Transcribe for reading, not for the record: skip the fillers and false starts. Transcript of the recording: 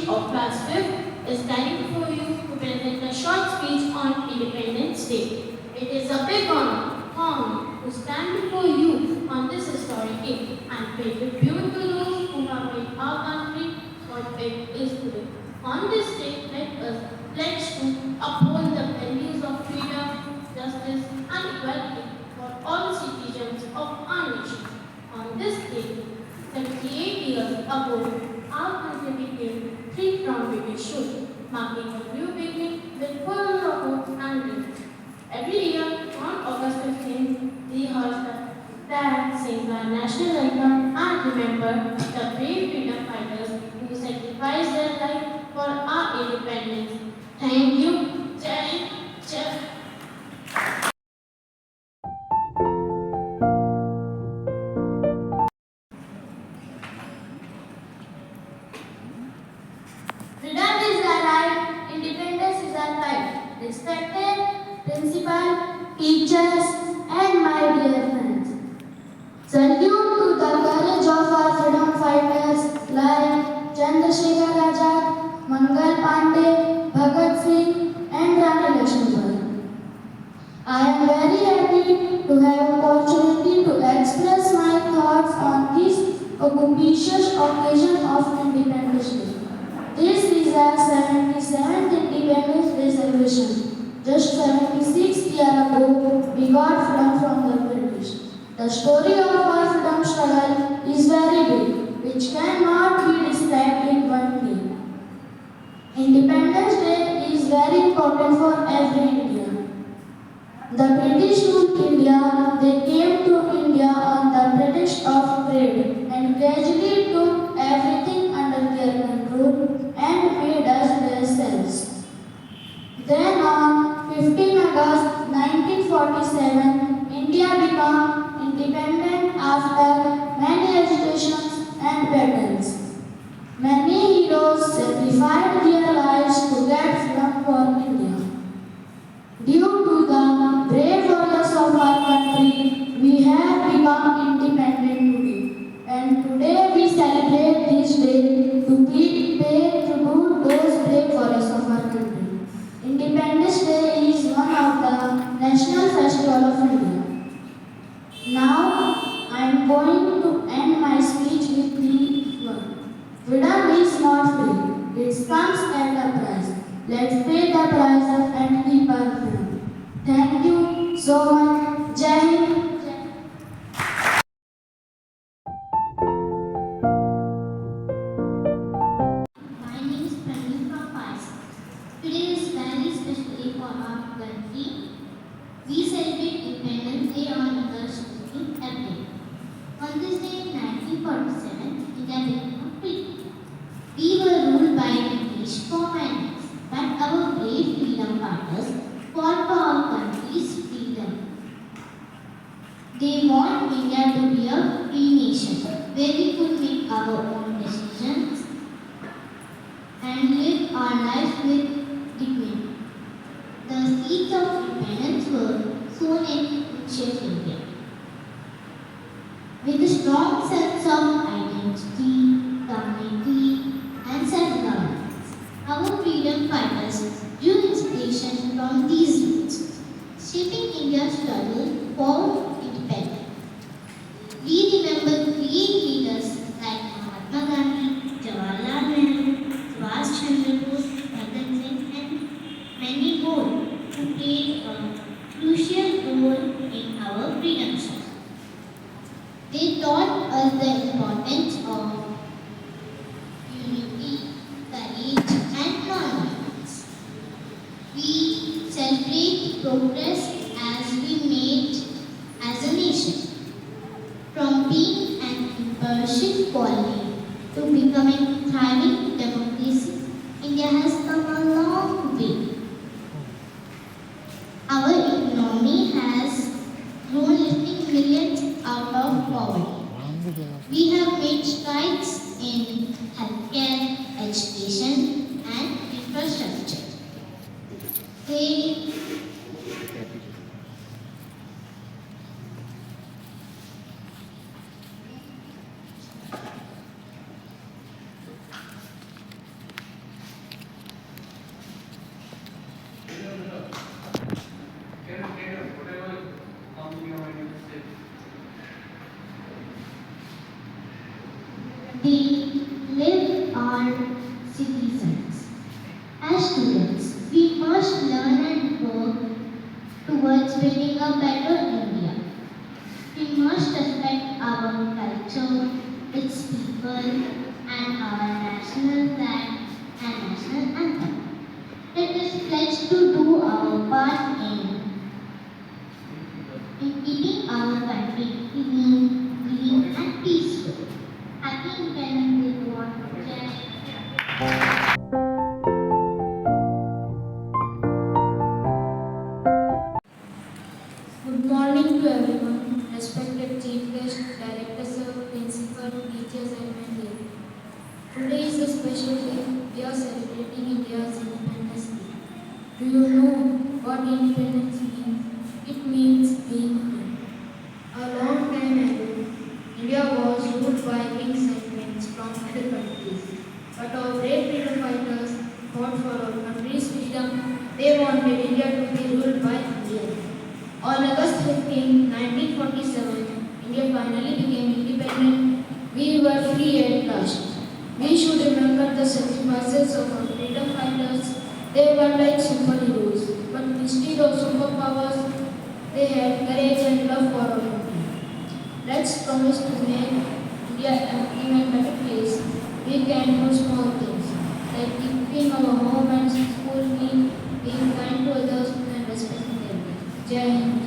of class 5th is standing before you to present a short speech on Independence Day. It is a big honor for me to stand before you on this historic day and pay tribute to those who have made our country what it is today. On this day, let us pledge to uphold the values of freedom, justice, and equality for all citizens of our nation. On this day, 78 years ago, our country became free from British rule, marking a new beginning with full of hope and dreams. Every year, on August 15, we host the flag, sing our national anthem, and remember the brave freedom fighters who sacrificed their life for our independence. Thank you. Jai Hind, Jai. Freedom is our right, independence is our right. Respected principal, teachers, and my dear friends. Salute to the courage of our freedom fighters like Chandrasekhar Azad, Mangal Pandey, Bhagat Singh, and Rani Lakshmibai. I am very happy to have opportunity to express my thoughts on this auspicious occasion of Independence Day. This is our 77th Independence Day celebration. Just 76 years ago, we got freedom from the British. The story of our freedom struggle is very big, which cannot be described in one day. Independence Day is very important for every Indian. The British ruled India. They came to India on the pretext of trade and gradually took everything under their control and made us their slaves. Then on 15 August 1947, India became independent after many agitations and battles. Many heroes sacrificed their lives to get freedom for India. Due to the brave warriors of our country, we have become independent today. And today we celebrate this day to pay tribute those brave warriors of our country. Independence Day is one of the national festival of India. Now I am going to end my speech with the word. Freedom is not free. It comes at a price. Let's pay the price and keep our freedom. Thank you so much. Jai Hind. My name is Pranil from Pais. Today is very special day for our country. We celebrate Independence Day on August 15 April. On this day in 1947, India became free. We were ruled by British for many years, but our brave freedom fighters fought for our country's freedom. They want India to be a free nation where we could make our own decisions and live our lives with dignity. The seeds of independence were sown in ancient India. With a strong sense of identity, community, and self-governance, our freedom fighters drew inspiration from these roots, shaping India's struggle for independence. We remember great leaders like Mahatma Gandhi, Jawaharlal Nehru, Subhash Chandra Bose, Bhagat Singh, and many more who played a crucial role in our freedom struggle. They taught us the importance of unity, courage, and non-violence. We celebrate progress as we made as a nation. From being an imperishable colony to becoming thriving democracy, India has come a long way. Our economy has grown, lifting millions out of poverty. We have made strides in healthcare, education, and infrastructure. They towards building a better India. We must respect our culture, its people, and our national flag and national anthem. Let us pledge to do our part in keeping our country clean, green, and peaceful. Happy Independence Day to all. Jai Good morning to everyone, respected chief guest, directors, principal, teachers, and my dear. Today is a special day. We are celebrating India's Independence Day. Do you know what independence means? It means being free. A long time ago, India was ruled by kings and queens from other countries. But our brave freedom fighters fought for our country's freedom. They wanted India to be ruled by Indians. On August 15, 1947, India finally became independent. We were free at last. We should remember the sacrifices of our freedom fighters. They were like superheroes, but instead of superpowers, they had courage and love for our country. Let's promise to make India an even better place. We can do small things, like keeping our home and school clean, being kind to others, and respecting them. Jai Hind.